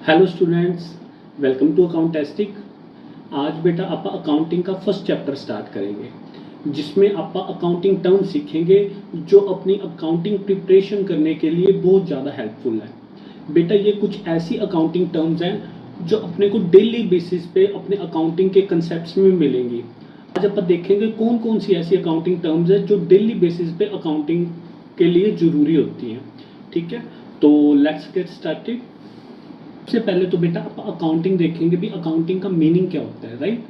Hello students, welcome to Accountastic. आज बेटा आप अकाउंटिंग का फर्स्ट चैप्टर स्टार्ट करेंगे जिसमें आप अकाउंटिंग टर्म सीखेंगे जो अपनी अकाउंटिंग प्रिपरेशन करने के लिए बहुत ज़्यादा हेल्पफुल है। बेटा ये कुछ ऐसी अकाउंटिंग टर्म्स हैं जो अपने को डेली बेसिस पे अपने अकाउंटिंग के कंसेप्ट्स में मिलेंगी। आज आप देखेंगे कौन कौन सी ऐसी अकाउंटिंग टर्म्स हैं जो डेली बेसिस पे अकाउंटिंग के लिए ज़रूरी होती हैं। ठीक है, तो लेट्स गेट स्टार्टेड। सबसे पहले तो बेटा आप अकाउंटिंग देखेंगे भी अकाउंटिंग का मीनिंग क्या होता है, right.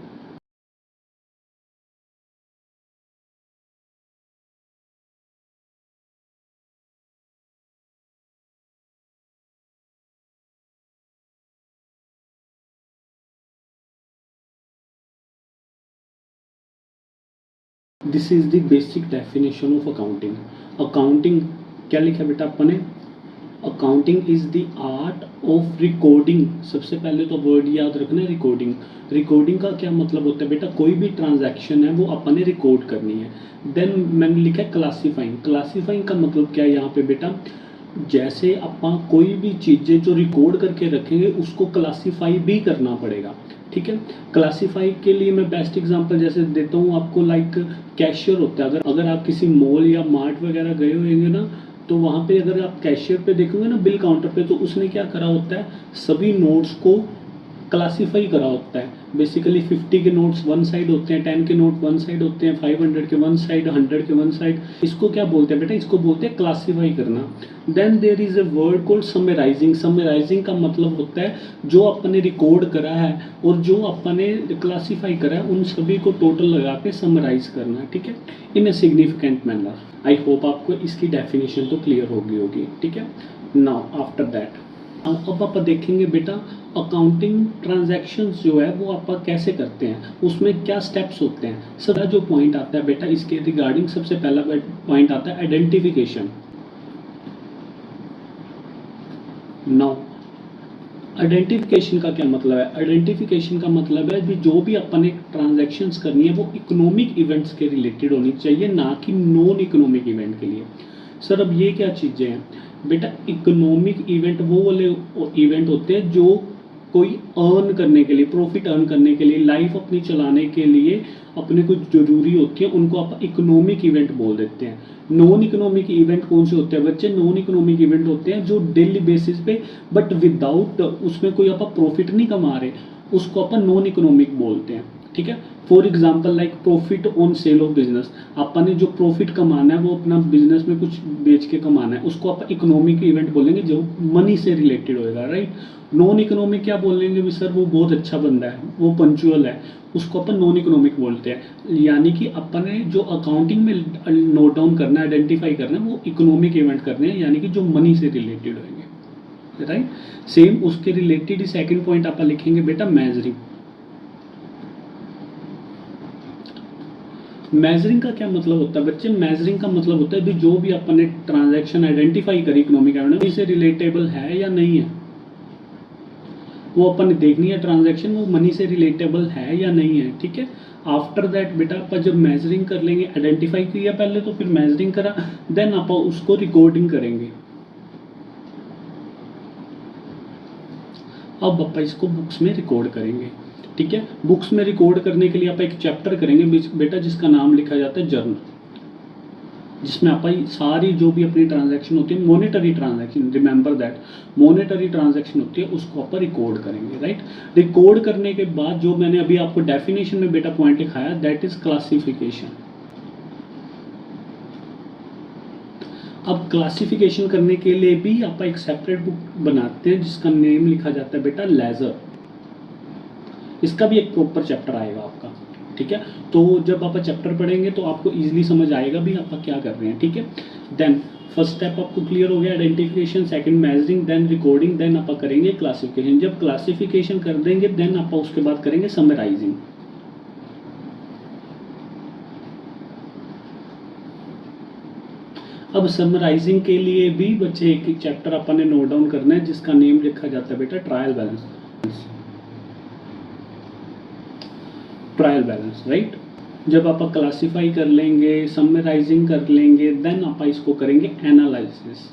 This is the basic definition of accounting. Accounting क्या लिखा बेटा अपने, accounting is the art of recording. सबसे पहले तो वर्ड याद रखना है रिकॉर्डिंग। रिकॉर्डिंग का क्या मतलब होता है बेटा, कोई भी ट्रांजैक्शन है वो अपने रिकॉर्ड करनी है। देन मैंने लिखा है क्लासीफाइंग। क्लासीफाइंग का मतलब क्या है यहाँ पे बेटा, जैसे अपना कोई भी चीज़ें जो रिकॉर्ड करके रखेंगे उसको क्लासीफाई भी करना पड़ेगा। ठीक है, क्लासीफाई के लिए मैं बेस्ट एग्जांपल जैसे देता हूँ आपको, लाइक कैशियर होता है। अगर अगर आप किसी मॉल या मार्ट वगैरह गए होंगे ना, तो वहाँ पे अगर आप कैशियर पे देखोगे ना बिल काउंटर पे, तो उसने क्या करा होता है, सभी नोट्स को क्लासीफाई करा होता है। बेसिकली 50 के नोट्स वन साइड होते हैं, 10 के नोट वन साइड होते हैं, 500 के वन साइड, 100 के वन साइड। इसको क्या बोलते हैं बेटा, इसको बोलते हैं क्लासीफाई करना। Then there is a word called summarising. Summarising का मतलब होता है जो अपने रिकॉर्ड करा है और जो अपने क्लासीफाई करा है उन सभी को टोटल लगा के समराइज करना है। ठीक है, in a significant manner. I hope आपको इसकी डेफिनेशन तो क्लियर होगी। ठीक है, नाउ आफ्टर दैट अब आप देखेंगे बेटा अकाउंटिंग ट्रांजैक्शंस जो है वो आप कैसे करते हैं, उसमें क्या स्टेप्स होते हैं। सबका जो पॉइंट आता है बेटा इसके रिगार्डिंग, सबसे पहला पॉइंट आता है आइडेंटिफिकेशन। नाउ आइडेंटिफिकेशन का क्या मतलब है, आइडेंटिफिकेशन का मतलब है कि जो भी अपन ने ट्रांजैक्शंस करनी है वो इकोनॉमिक इवेंट्स के रिलेटेड होनी चाहिए, ना कि नॉन इकोनॉमिक इवेंट के लिए। सर अब ये क्या चीज़ें हैं बेटा, इकोनॉमिक इवेंट वो वाले इवेंट होते हैं जो कोई अर्न करने के लिए, प्रॉफिट अर्न करने के लिए, लाइफ अपनी चलाने के लिए अपने को जरूरी होती है, उनको आप इकोनॉमिक इवेंट बोल देते हैं। नॉन इकोनॉमिक इवेंट कौन से होते हैं बच्चे, नॉन इकोनॉमिक इवेंट होते हैं जो डेली बेसिस पे बट विदाउट उसमें कोई आप प्रॉफिट नहीं कमा रहे, उसको अपन नॉन इकोनॉमिक बोलते हैं। ठीक है, for example like profit on sale of business. अपन ने जो प्रॉफिट कमाना है वो अपना बिजनेस में कुछ बेच के कमाना है, उसको आप इकोनॉमिक इवेंट बोलेंगे जो मनी से रिलेटेड होएगा, राइट। नॉन इकोनॉमिक क्या बोलेंगे भी सर, वो बहुत अच्छा बंदा है, वो पंचुअल है, उसको अपन नॉन इकोनॉमिक बोलते हैं। यानी कि अपन ने जो अकाउंटिंग में नोट डाउन करना है, आइडेंटिफाई करना है, वो इकोनॉमिक इवेंट करने हैं, यानी कि जो मनी से रिलेटेड होंगे, राइट। सेम उसके रिलेटेड ही सेकंड पॉइंट आप लिखेंगे बेटा मेजरिंग। मेजरिंग का क्या मतलब होता है बच्चे, मेजरिंग का मतलब होता है कि जो भी अपन ने ट्रांजैक्शन आइडेंटिफाई करी इकोनॉमिक इवेंट से रिलेटेबल है या नहीं है, वो अपन ने देखनी है ट्रांजैक्शन वो मनी से रिलेटेबल है या नहीं है। ठीक है, आफ्टर दैट बेटा अपन जब मेजरिंग कर लेंगे, आइडेंटिफाई किया पहले तो फिर मेजरिंग करा, देन आप उसको रिकॉर्डिंग करेंगे। अब आप इसको बुक्स में रिकॉर्ड करेंगे। ठीक है, बुक्स में रिकॉर्ड करने के लिए आप एक चैप्टर करेंगे बेटा जिसका नाम लिखा जाता है जर्नल, जिसमें आप सारी जो भी अपनी ट्रांजैक्शन होती है, monetary transaction, remember that monetary transaction होती है उसको आप रिकॉर्ड करेंगे, राइट। रिकॉर्ड करने के बाद जो मैंने अभी आपको डेफिनेशन में बेटा पॉइंट लिखाया, दैट इज क्लासिफिकेशन। अब क्लासिफिकेशन करने के लिए भी आप एक सेपरेट बुक बनाते हैं जिसका नेम लिखा जाता है बेटा लेजर। इसका भी एक प्रॉपर चैप्टर आएगा आपका। ठीक है, तो जब आप चैप्टर पढ़ेंगे तो आपको इजीली समझ आएगा भी आप क्या कर रहे हैं। ठीक है, देन फर्स्ट स्टेप आपको क्लियर हो गया, identification, second measuring, then recording, then आप करेंगे क्लासिफिकेशन। जब क्लासिफिकेशन कर देंगे देन आप उसके बाद करेंगे समराइजिंग। अब समराइजिंग के लिए भी बच्चे एक चैप्टर अपन ने नोट डाउन करना है जिसका नेम लिखा जाता है बेटा trial balance. Trial balance, right. जब आप क्लासीफाई कर लेंगे, समराइजिंग कर लेंगे, देन आप इसको करेंगे एनालिसिस।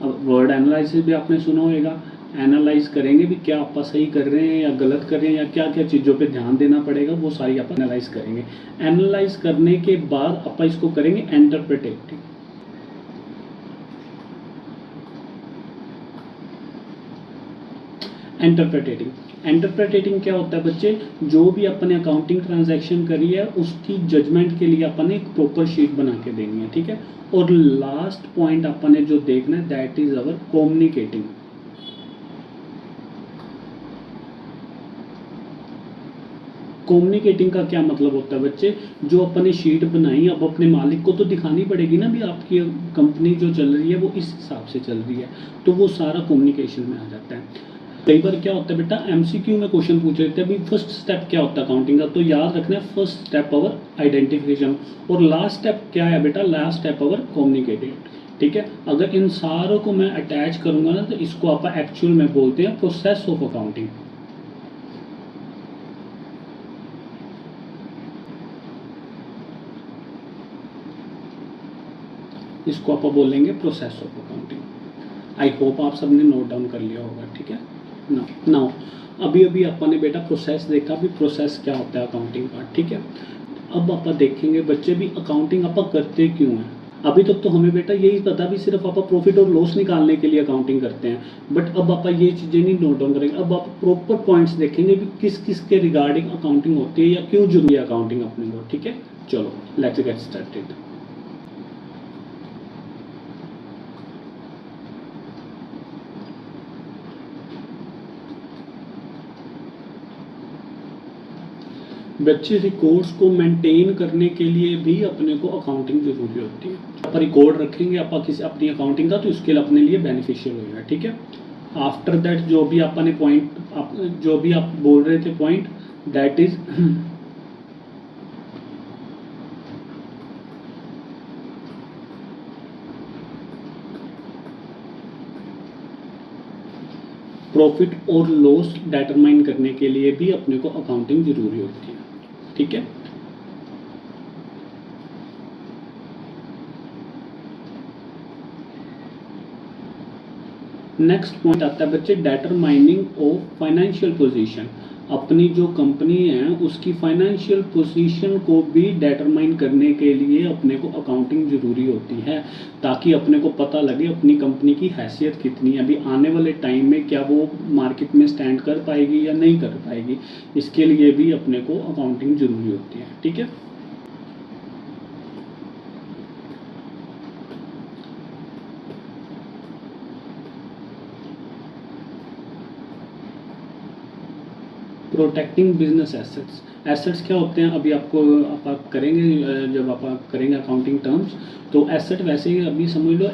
अब वर्ड एनालिसिस भी आपने सुना होगा, एनालाइज करेंगे भी क्या आप सही कर रहे हैं या गलत कर रहे हैं या क्या क्या चीज़ों पे ध्यान देना पड़ेगा, वो सारी आप एनालाइज करेंगे। एनालाइज करने के बाद आप इसको करेंगे इंटरप्रिटेटिव। इंटरप्रेटेटिंग क्या होता है बच्चे, जो भी अपने अकाउंटिंग ट्रांजैक्शन करी है उसकी जजमेंट के लिए अपन एक प्रॉपर शीट बना के देनी है, ठीक है। और लास्ट पॉइंट अपन ने जो देखना है that is our communicating. Communicating का क्या मतलब होता है बच्चे, जो अपने शीट बनाई अब अपने मालिक को तो दिखानी पड़ेगी ना भी आपकी कंपनी जो चल रही है वो इस हिसाब से चल रही है, तो वो सारा कम्युनिकेशन में आ जाता है। कई बार क्या होता है बेटा, एमसीक्यू में क्वेश्चन पूछ लेते हैं अभी फर्स्ट स्टेप क्या होता है अकाउंटिंग का, तो याद रखना है फर्स्ट स्टेप अवर आइडेंटिफिकेशन और लास्ट स्टेप क्या है बेटा, लास्ट स्टेप अवर कम्युनिकेटिंग, ठीक है। अगर इन सारों को मैं अटैच करूंगा ना तो इसको आप एक्चुअल में बोलते हैं प्रोसेस ऑफ अकाउंटिंग। इसको आप बोलेंगे process of accounting. I hope आप सबने नोट डाउन कर लिया होगा, ठीक है। नाउ अभी अभी अपन ने बेटा प्रोसेस देखा, भी प्रोसेस क्या होता है अकाउंटिंग का, ठीक है। अब आप देखेंगे बच्चे भी अकाउंटिंग आप करते क्यों हैं। अभी तक तो हमें बेटा यही पता भी सिर्फ आप प्रॉफिट और लॉस निकालने के लिए अकाउंटिंग करते हैं, बट अब आप ये चीज़ें नहीं नोट डाउन करेंगे। अब आप प्रॉपर पॉइंट्स देखेंगे भी किस किस के रिगार्डिंग अकाउंटिंग होती है या क्यों जरूरी है अकाउंटिंग अपने को, ठीक है। चलो लेट्स गेट स्टार्टेड। बच्चे रिकॉर्ड्स को मेंटेन करने के लिए भी अपने को अकाउंटिंग जरूरी होती है। आप रिकॉर्ड रखेंगे आप किसी अपनी अकाउंटिंग का तो इसके लिए अपने लिए बेनिफिशियल होगा, ठीक है। आफ्टर दैट जो भी आपने पॉइंट जो भी आप बोल रहे थे पॉइंट दैट इज प्रॉफिट और लॉस डिटरमाइन करने के लिए भी अपने को अकाउंटिंग जरूरी होती है, ठीक है। नेक्स्ट पॉइंट आता है बच्चे डिटरमाइनिंग ऑफ फाइनेंशियल पोजीशन। अपनी जो कंपनी है उसकी फाइनेंशियल पोजीशन को भी डिटरमाइन करने के लिए अपने को अकाउंटिंग जरूरी होती है, ताकि अपने को पता लगे अपनी कंपनी की हैसियत कितनी है, अभी आने वाले टाइम में क्या वो मार्केट में स्टैंड कर पाएगी या नहीं कर पाएगी। इसके लिए भी अपने को अकाउंटिंग जरूरी होती है, ठीक है। Protecting business assets. एसेट्स क्या होते हैं अभी आपको आप करेंगे, जब आप करेंगे अकाउंटिंग टर्म्स तो एसेट वैसे ही अभी समझ लो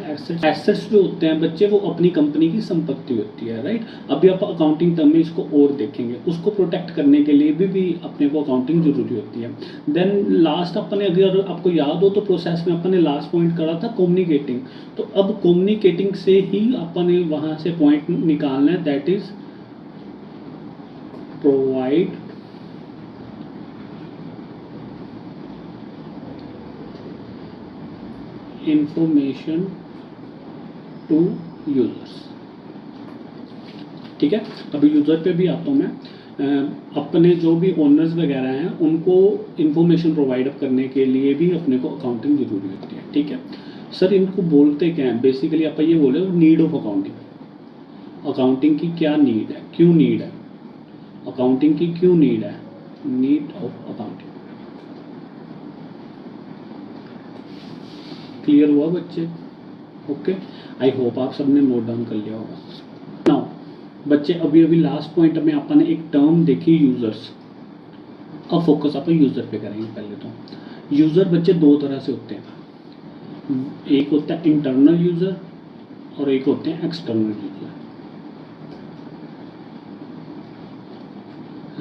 एसेट्स जो होते हैं बच्चे वो अपनी कंपनी की संपत्ति होती है, राइट। अभी आप अकाउंटिंग टर्म में इसको और देखेंगे, उसको प्रोटेक्ट करने के लिए भी अपने को अकाउंटिंग जरूरी होती है। देन लास्ट अपने अगर आपको याद हो तो प्रोसेस में अपने लास्ट पॉइंट करा था कम्युनिकेटिंग, तो अब कम्युनिकेटिंग से ही अपने वहाँ से पॉइंट निकालना है that is provide information to users, ठीक है। अभी यूज़र पे भी आता हूँ मैं। अपने जो भी ओनर्स वगैरह हैं उनको इंफॉर्मेशन प्रोवाइड अप करने के लिए भी अपने को अकाउंटिंग जरूरी होती है, ठीक है। सर इनको बोलते क्या हैं, बेसिकली आप ये बोले नीड ऑफ अकाउंटिंग। अकाउंटिंग की क्या नीड है, क्यों नीड है अकाउंटिंग की, क्यों नीड है, नीड ऑफ अकाउंटिंग। क्लियर हुआ बच्चे, ओके। आई होप आप सबने नोट डाउन कर लिया होगा। नाउ बच्चे अभी अभी लास्ट पॉइंट में आपने एक टर्म देखी यूजर्स। अब फोकस आप यूजर पे करेंगे। पहले तो यूजर बच्चे दो तरह से होते हैं, एक होता है इंटरनल यूजर और एक होते हैं external user,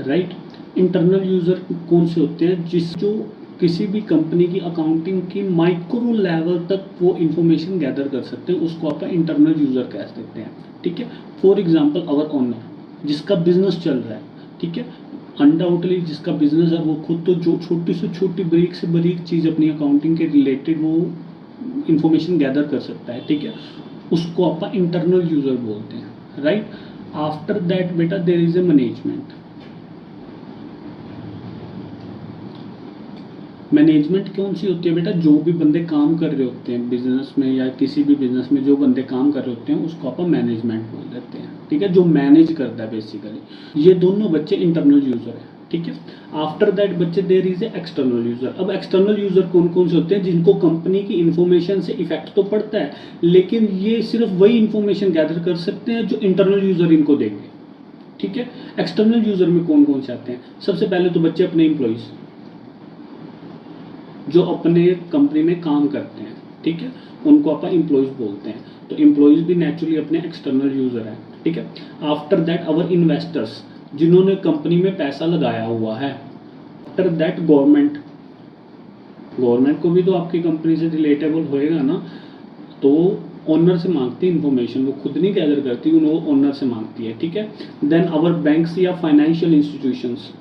right. Internal user कौन से होते हैं, जो किसी भी कंपनी की अकाउंटिंग की माइक्रो लेवल तक वो इंफॉर्मेशन गैदर कर सकते हैं, उसको आप इंटरनल यूजर कह सकते हैं, ठीक है। फॉर एग्जांपल आवर ओनर जिसका बिजनेस चल रहा है, ठीक है, अनडाउटली जिसका बिजनेस है वो खुद तो जो छोटी से छोटी बारीक से बारीक चीज़ अपनी अकाउंटिंग के रिलेटेड वो इंफॉर्मेशन गैदर कर सकता है, ठीक है, उसको आप इंटरनल यूजर बोलते हैं, राइट। आफ्टर दैट बेटा there is a management. Management कौन सी होती है बेटा, जो भी बंदे काम कर रहे होते हैं बिजनेस में या किसी भी बिजनेस में, जो बंदे काम कर रहे होते हैं उसको अपन मैनेजमेंट बोल देते हैं, ठीक है, जो मैनेज करता है बेसिकली। ये दोनों बच्चे इंटरनल यूजर है, ठीक है। आफ्टर दैट बच्चे there is a external user. अब एक्सटर्नल यूजर कौन कौन से होते हैं, जिनको कंपनी की इन्फॉर्मेशन से इफेक्ट तो पड़ता है, लेकिन ये सिर्फ वही इन्फॉर्मेशन गैदर कर सकते हैं जो इंटरनल यूजर इनको देंगे, ठीक है। एक्सटर्नल यूजर में कौन कौन से आते हैं, सबसे पहले तो बच्चे अपने एम्प्लॉइज, जो अपने कंपनी में काम करते हैं, ठीक है, उनको अपन एम्प्लॉइज बोलते हैं। तो एम्प्लॉइज भी नेचुरली अपने एक्सटर्नल यूजर हैं, ठीक है। आफ्टर दैट आवर इन्वेस्टर्स, जिन्होंने कंपनी में पैसा लगाया हुआ है। आफ्टर दैट गवर्नमेंट, गवर्नमेंट को भी तो आपकी कंपनी से रिलेटेबल होएगा ना, तो ओनर से मांगती है इन्फॉर्मेशन, वो खुद नहीं गैदर करती, वो ओनर से मांगती है, ठीक है। देन आवर बैंक्स या फाइनेंशियल इंस्टीट्यूशंस,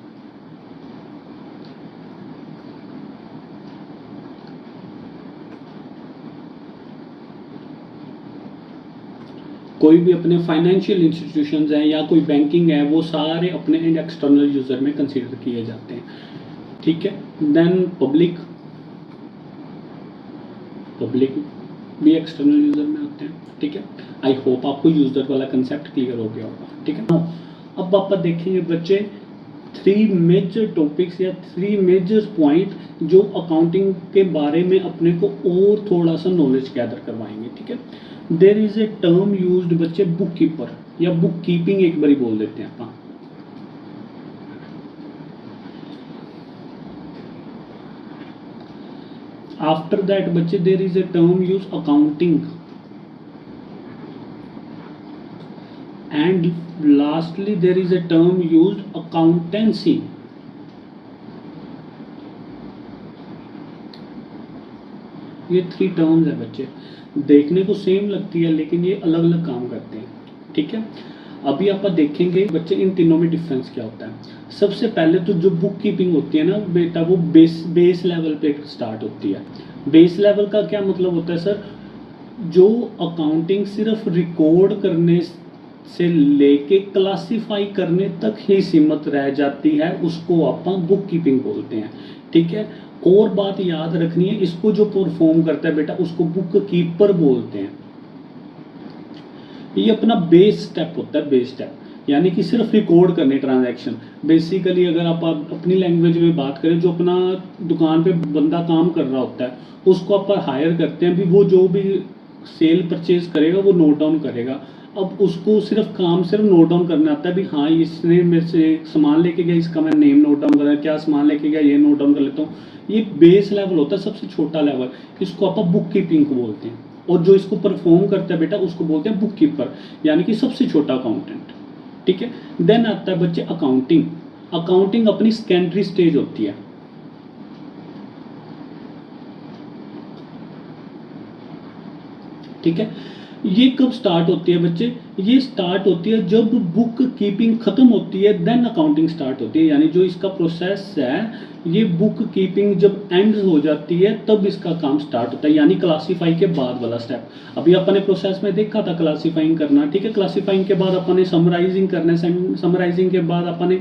कोई भी अपने फाइनेंशियल इंस्टीट्यूशंस हैं या कोई बैंकिंग है, वो सारे अपने एक्सटर्नल यूजर में कंसीडर किए जाते हैं, ठीक है। देन पब्लिक, पब्लिक भी एक्सटर्नल यूजर में आते हैं, ठीक है। आई होप आपको यूजर वाला कंसेप्ट क्लियर हो गया होगा, ठीक है। अब आप देखेंगे बच्चे 3 मेजर टॉपिक्स या 3 मेजर पॉइंट जो अकाउंटिंग के बारे में अपने को और थोड़ा सा नॉलेज गैदर करवाएंगे, ठीक है। There is a term used बच्चे बुक कीपर या बुक कीपिंग एक बारी बोल देते हैं आप। आफ्टर दैट बच्चे there is a term use accounting, and lastly there is a term use accountancy. ये 3 टर्म्स है बच्चे, देखने को सेम लगती है लेकिन ये अलग अलग काम करते हैं, ठीक है। अभी आप देखेंगे बच्चे इन तीनों में डिफरेंस क्या होता है। सबसे पहले तो जो बुक कीपिंग होती है ना बेटा, वो बेस लेवल पे स्टार्ट होती है। बेस लेवल का क्या मतलब होता है सर, जो अकाउंटिंग सिर्फ रिकॉर्ड करने से लेके क्लासिफाई करने तक ही सीमित रह जाती है, उसको अपन बुक कीपिंग बोलते हैं, ठीक है। और बात याद रखनी है, इसको जो परफॉर्म करता है बेटा उसको बुक कीपर बोलते हैं। ये अपना बेस स्टेप होता है, बेस स्टेप यानी कि सिर्फ रिकॉर्ड करने ट्रांजैक्शन। बेसिकली अगर आप अपनी लैंग्वेज में बात करें, जो अपना दुकान पे बंदा काम कर रहा होता है उसको आप हायर करते हैं, भी वो जो भी सेल परचेज करेगा वो नोट डाउन करेगा। अब उसको सिर्फ नोट डाउन करना आता है, भी हाँ इसने मेरे से सामान लेके गया, इसका मैं नेम नोट डाउन करा, क्या सामान लेके गया ये नोट डाउन कर लेता हूँ। ये बेस लेवल होता है, सबसे छोटा लेवल, इसको आप बुक कीपिंग को बोलते हैं। और जो इसको परफॉर्म करता है बेटा उसको बोलते हैं बुक कीपर, यानी कि सबसे छोटा अकाउंटेंट, ठीक है। देन आता है बच्चे अकाउंटिंग। अकाउंटिंग अपनी सेकेंडरी स्टेज होती है, ठीक है। ये कब स्टार्ट होती है बच्चे, ये स्टार्ट होती है जब बुक कीपिंग खत्म होती है, देन अकाउंटिंग स्टार्ट होती है। यानी जो इसका प्रोसेस है, ये बुक कीपिंग जब एंड हो जाती है तब इसका काम स्टार्ट होता है, यानी क्लासीफाई के बाद वाला स्टेप। अभी अपने प्रोसेस में देखा था क्लासीफाइंग करना, ठीक है। क्लासीफाइंग के बाद अपने समराइजिंग करना है, समराइजिंग के बाद अपने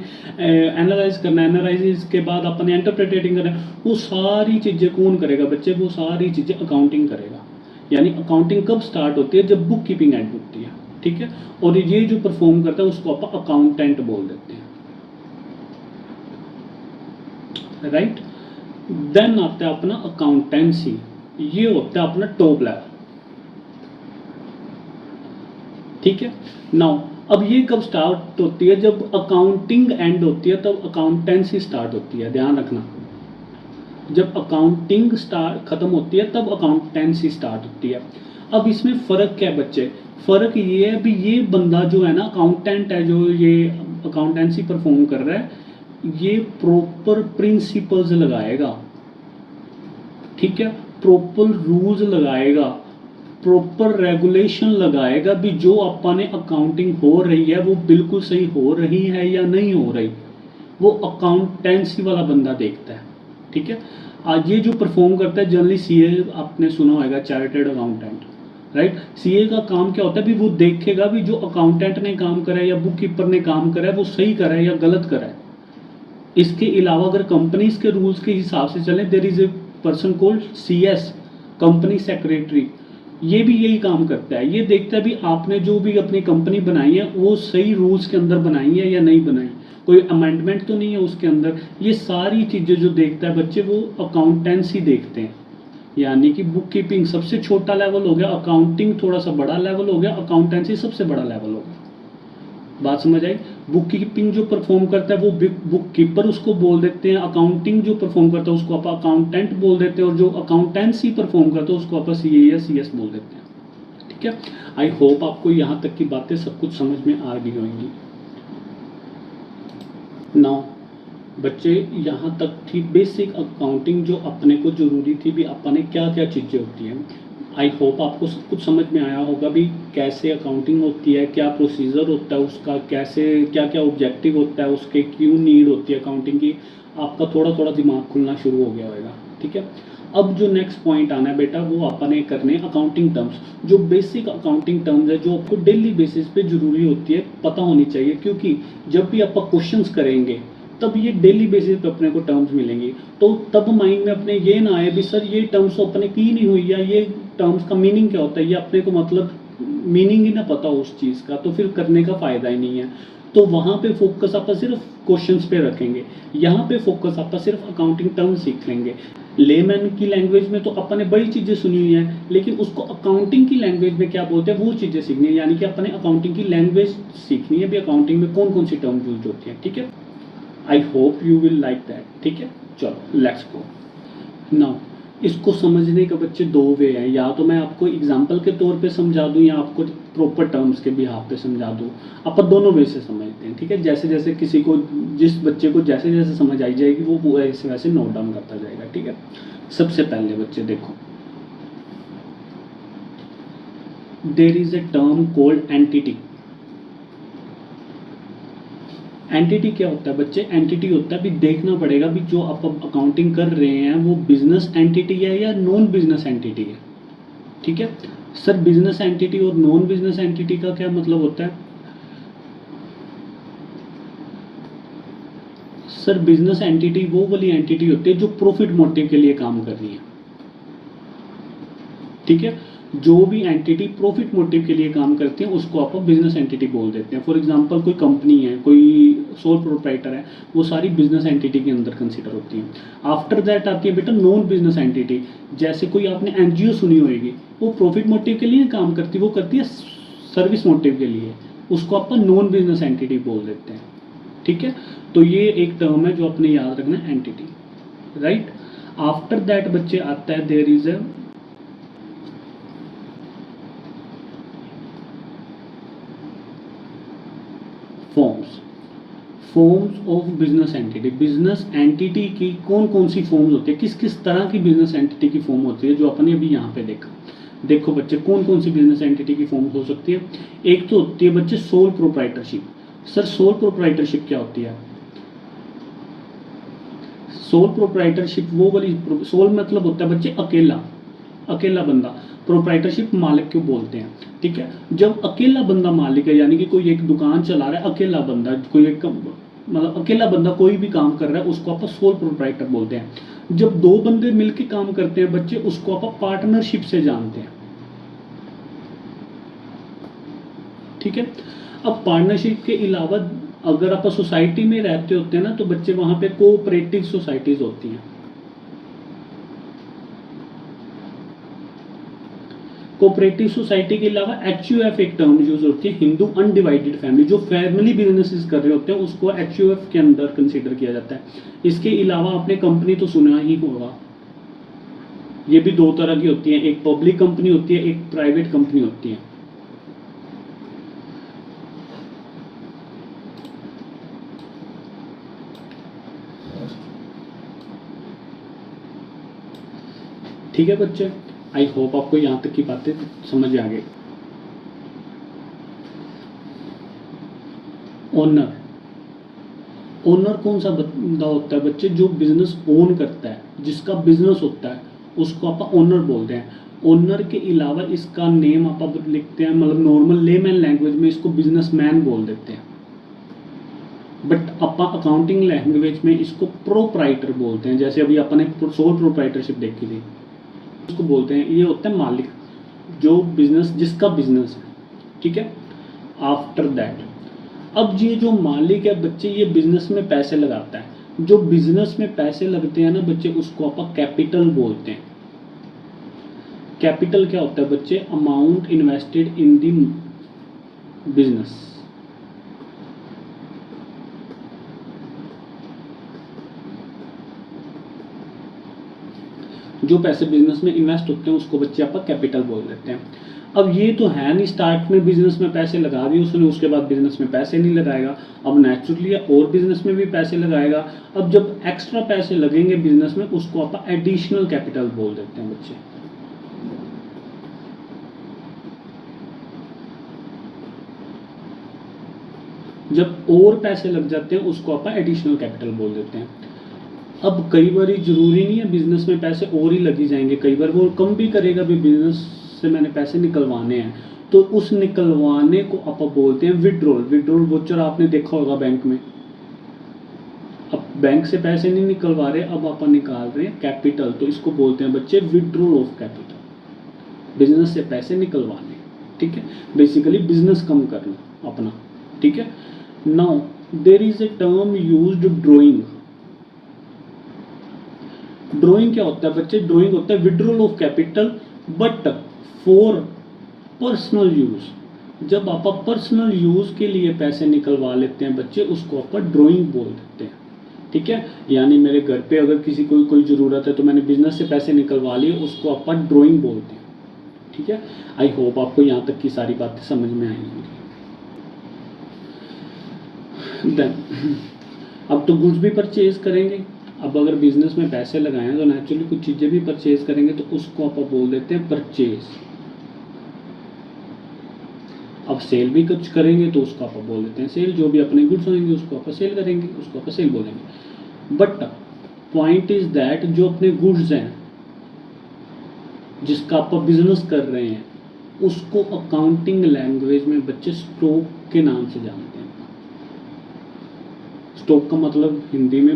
एनालाइज करना है, एनालाइज के बाद अपने इंटरप्रिटेटिंग करना है। वो सारी चीज़ें कौन करेगा बच्चे, वो सारी चीज़ें अकाउंटिंग करेगा। यानी अकाउंटिंग कब स्टार्ट होती है, जब बुक कीपिंग एंड होती है, ठीक है। और ये जो परफॉर्म करता है उसको आप अकाउंटेंट बोल देते हैं, राइट। देन आता है अपना अकाउंटेंसी, ये होता है अपना टॉप लेवल, ठीक है। नाउ अब ये कब स्टार्ट होती है, जब अकाउंटिंग एंड होती है तब अकाउंटेंसी स्टार्ट होती है, ध्यान रखना। जब अकाउंटिंग स्टार्ट खत्म होती है तब अकाउंटेंसी स्टार्ट होती है। अब इसमें फ़र्क क्या है बच्चे, फ़र्क ये है भी ये बंदा जो है ना अकाउंटेंट है, जो ये अकाउंटेंसी परफॉर्म कर रहा है, ये प्रॉपर प्रिंसिपल्स लगाएगा, ठीक है। प्रॉपर रूल्स लगाएगा, प्रॉपर रेगुलेशन लगाएगा, भी जो अपने अकाउंटिंग हो रही है वो बिल्कुल सही हो रही है या नहीं हो रही, वो अकाउंटेंसी वाला बंदा देखता है, ठीक है। आज ये जो परफॉर्म करता है जनरली सीए आपने सुना होगा, चार्टर्ड अकाउंटेंट, राइट। सीए का काम क्या होता है भी वो देखेगा भी जो अकाउंटेंट ने काम करा है या बुक कीपर ने काम करा है वो सही करा है या गलत करा है। इसके अलावा अगर कंपनीज के रूल्स के हिसाब से चलें, there is a person called CS, company secretary. ये भी यही काम करता है, ये देखता है भी आपने जो भी अपनी कंपनी बनाई है वो सही रूल्स के अंदर बनाई है या नहीं बनाई, कोई अमेंडमेंट तो नहीं है उसके अंदर। ये सारी चीज़ें जो देखता है बच्चे वो अकाउंटेंसी देखते हैं। यानी कि बुक कीपिंग सबसे छोटा लेवल हो गया, अकाउंटिंग थोड़ा सा बड़ा लेवल हो गया, अकाउंटेंसी सबसे बड़ा लेवल हो गया। बात समझ आई। बुक कीपिंग जो परफॉर्म करता है वो बुक कीपर उसको बोल देते हैं, अकाउंटिंग जो परफॉर्म करता है उसको आप अकाउंटेंट बोल देते हैं, और जो अकाउंटेंसी परफॉर्म करता है उसको आप सीए या सीएस बोल देते हैं। ठीक है। आई होप आपको यहाँ तक की बातें सब कुछ समझ में आ गई होंगी। नाउ बच्चे यहाँ तक थी बेसिक अकाउंटिंग जो अपने को जरूरी थी भी अपने क्या क्या चीज़ें होती हैं। आई होप आपको सब कुछ समझ में आया होगा भी कैसे अकाउंटिंग होती है, क्या प्रोसीजर होता है उसका, कैसे क्या क्या ऑब्जेक्टिव होता है उसके, क्यों नीड होती है अकाउंटिंग की। आपका थोड़ा थोड़ा दिमाग खुलना शुरू हो गया होगा। ठीक है। अब जो नेक्स्ट पॉइंट आना है बेटा वो अपने करने अकाउंटिंग टर्म्स, जो बेसिक अकाउंटिंग टर्म्स है जो आपको डेली बेसिस पे जरूरी होती है पता होनी चाहिए, क्योंकि जब भी आप क्वेश्चंस करेंगे तब ये डेली बेसिस पे अपने को टर्म्स मिलेंगी। तो तब माइंड में अपने ये ना आए भी सर ये टर्म्स तो अपने की नहीं हुई, या ये टर्म्स का मीनिंग क्या होता है, ये अपने को मतलब मीनिंग ही ना पता उस चीज़ का, तो फिर करने का फ़ायदा ही नहीं है। तो वहाँ पे फोकस आप सिर्फ क्वेश्चंस पे रखेंगे, यहाँ पे फोकस आप सिर्फ अकाउंटिंग टर्म सीख लेंगे। लेमैन की लैंग्वेज में तो अपन ने बड़ी चीज़ें सुनी हुई हैं, लेकिन उसको अकाउंटिंग की लैंग्वेज में क्या बोलते हैं वो चीज़ें सीखनी है, यानी कि अपने अकाउंटिंग की लैंग्वेज सीखनी है भी, अकाउंटिंग में कौन कौन सी टर्म यूज होती हैं। ठीक है। I hope you will like that. ठीक है। चलो लेट्स गो नाउ। इसको समझने का बच्चे दो वे हैं, या तो मैं आपको एग्जाम्पल के तौर पे समझा दूं या आपको प्रॉपर टर्म्स के बिहाफ पे समझा दूं। अपन दोनों वे से समझते हैं। ठीक है। जैसे जैसे किसी को, जिस बच्चे को जैसे जैसे समझ आई जाएगी वो वैसे वैसे नोट डाउन करता जाएगा। ठीक है। सबसे पहले बच्चे देखो, there is a term called entity. Entity क्या होता है बच्चे? एंटिटी होता है भी देखना पड़ेगा भी जो आप अकाउंटिंग कर रहे हैं वो बिजनेस एंटिटी है या नॉन बिजनेस एंटिटी है। ठीक है। सर बिजनेस एंटिटी और नॉन बिजनेस एंटिटी का क्या मतलब होता है? सर बिजनेस एंटिटी वो वाली एंटिटी होती है जो प्रॉफिट मोटिव के लिए काम कर रही है। ठीक है। जो भी एंटिटी प्रॉफिट मोटिव के लिए काम करती है उसको आप बिजनेस एंटिटी बोल देते हैं। फॉर एग्जांपल कोई कंपनी है, कोई सोल प्रोप्राइटर है, वो सारी बिजनेस एंटिटी के अंदर कंसीडर होती है। आफ्टर दैट आती है बेटा नॉन बिजनेस एंटिटी। जैसे कोई आपने एनजीओ सुनी होगी, वो प्रॉफिट मोटिव के लिए काम करती है, वो करती है सर्विस मोटिव के लिए, उसको आप नॉन बिजनेस एंटिटी बोल देते हैं। ठीक है। तो ये एक टर्म है जो अपने याद रखना है, एंटिटी। राइट। आफ्टर दैट बच्चे आता है there is a forms of business entity. Business entity की कौन कौन सी फॉर्म्स होती है, किस किस तरह की बिजनेस एंटिटी की फॉर्म होती है, जो अपन ने अभी यहाँ पे देखा। देखो बच्चे कौन कौन सी बिजनेस एंटिटी की फॉर्म हो सकती है। एक तो होती है बच्चे sole proprietorship. Sir sole proprietorship क्या होती है? सोल प्रोप्राइटरशिप वो वाली, सोल मतलब होता है बच्चे अकेला, अकेला बंदा। प्रोप्राइटरशिप मालिक क्यों बोलते हैं? ठीक है। जब अकेला बंदा मालिक है, यानी कि कोई एक दुकान चला रहा है, अकेला बंदा, कोई एक मतलब अकेला बंदा कोई भी काम कर रहा है उसको आप सोल प्रोप्राइटर बोलते हैं। जब दो बंदे मिलकर काम करते हैं बच्चे उसको आप पार्टनरशिप से जानते हैं। ठीक है। अब पार्टनरशिप के अलावा अगर आप सोसाइटी में रहते होते हैं ना तो बच्चे वहां पे कोऑपरेटिव सोसाइटीज होती हैं। कोऑपरेटिव सोसाइटी के अलावा एचयूएफ एक टर्म यूज होती है, हिंदू अनडिवाइडेड फैमिली। जो फैमिली बिजनेसेस कर रहे होते हैं उसको एचयूएफ के अंदर कंसीडर किया जाता है। इसके अलावा आपने कंपनी तो सुना ही होगा, ये भी दो तरह की होती है, एक पब्लिक कंपनी होती है, एक प्राइवेट कंपनी होती है। ठीक है बच्चे, आई होप आपको यहाँ तक की बातें समझ आ गई। ओनर, ओनर कौन सा बंदा होता है बच्चे? जो बिजनेस ओन करता है, जिसका बिजनेस होता है उसको आप ओनर बोलते हैं। ओनर के अलावा इसका नेम आप लिखते हैं, मतलब नॉर्मल लेमैन लैंग्वेज में इसको बिजनेसमैन बोल देते हैं, बट आप अकाउंटिंग लैंग्वेज में इसको प्रोप्राइटर बोलते हैं। जैसे अभी अपन ने सोल प्रोप्राइटरशिप देखी थी, उसको बोलते हैं, ये होता है मालिक, जो बिजनेस, जिसका बिजनेस है, ठीक है। आफ्टर दैट, अब ये जो मालिक है बच्चे, ये बिजनेस में पैसे लगाता है। जो बिजनेस में पैसे लगते हैं ना बच्चे, उसको आप कैपिटल बोलते हैं। कैपिटल क्या होता है बच्चे? Amount invested in the business. जो पैसे बिजनेस में इन्वेस्ट होते हैं उसको बच्चे आप कैपिटल बोल देते हैं। अब ये तो है नहीं स्टार्ट में बिजनेस में पैसे लगा दिए उसने, उसके बाद बिजनेस में पैसे नहीं लगाएगा, अब नेचुरली और बिजनेस में भी पैसे लगाएगा। अब जब एक्स्ट्रा पैसे लगेंगे बिजनेस में, उसको आप एडिशनल कैपिटल बोल देते हैं बच्चे। जब और पैसे लग जाते हैं उसको आप एडिशनल कैपिटल बोल देते हैं। अब कई बार जरूरी नहीं है बिजनेस में पैसे और ही लगी जाएंगे, कई बार वो कम भी करेगा, भी बिजनेस से मैंने पैसे निकलवाने हैं, तो उस निकलवाने को आप बोलते हैं विड्रॉल। विड्रॉल वोचर आपने देखा होगा बैंक में। अब बैंक से पैसे नहीं निकलवा रहे, अब आप निकाल रहे हैं कैपिटल, तो इसको बोलते हैं बच्चे विड्रॉल ऑफ कैपिटल। बिजनेस से पैसे निकलवाने, ठीक है, बेसिकली बिजनेस कम करना अपना, ठीक है। Now there is a term used drawing. Drawing क्या होता है बच्चे? ड्राइंग होता है withdrawal of capital but for personal use. जब आप पर्सनल यूज के लिए पैसे निकलवा लेते हैं बच्चे, उसको आप ड्राइंग बोल देते हैं, ठीक है। यानी मेरे घर पे अगर किसी को कोई ज़रूरत है तो मैंने बिजनेस से पैसे निकलवा लिए, उसको आप ड्राइंग बोलते हैं, ठीक है। आई होप आपको यहाँ तक की सारी बातें समझ में आई होंगी। देन अब तो गुड्स भी परचेज करेंगे। अब अगर बिजनेस में पैसे लगाएं तो नेचुरली कुछ चीज़ें भी परचेज करेंगे, तो उसको आप बोल देते हैं परचेज। अब सेल भी कुछ करेंगे तो उसको आप बोल देते हैं सेल। जो भी अपने गुड्स होंगे उसको आप सेल करेंगे, उसको आप सेल बोलेंगे। बट पॉइंट इज दैट, जो अपने गुड्स हैं जिसका आप बिजनेस कर रहे हैं, उसको अकाउंटिंग लैंग्वेज में बच्चे स्टॉक के नाम से जानते हैं। स्टॉक का मतलब हिंदी में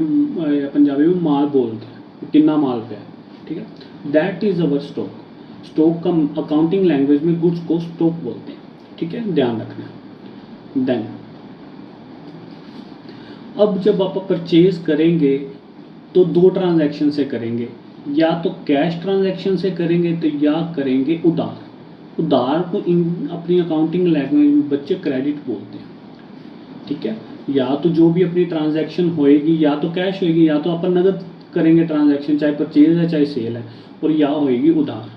या पंजाबी में माल बोलते हैं, कितना माल पे है, ठीक है। That is our stock. Stock का अकाउंटिंग लैंग्वेज में गुड्स को स्टॉक बोलते हैं, ठीक है, ध्यान रखना। देन अब जब आप परचेज करेंगे तो दो ट्रांजैक्शन से करेंगे, या तो कैश ट्रांजैक्शन से करेंगे तो या करेंगे उधार। उधार को अपनी अकाउंटिंग लैंग्वेज में बच्चे क्रेडिट बोलते हैं, ठीक है। या तो जो भी अपनी ट्रांजैक्शन होएगी या तो कैश होएगी, या तो अपन नगद करेंगे ट्रांजैक्शन, चाहे परचेज है चाहे सेल है, और या होएगी उधार,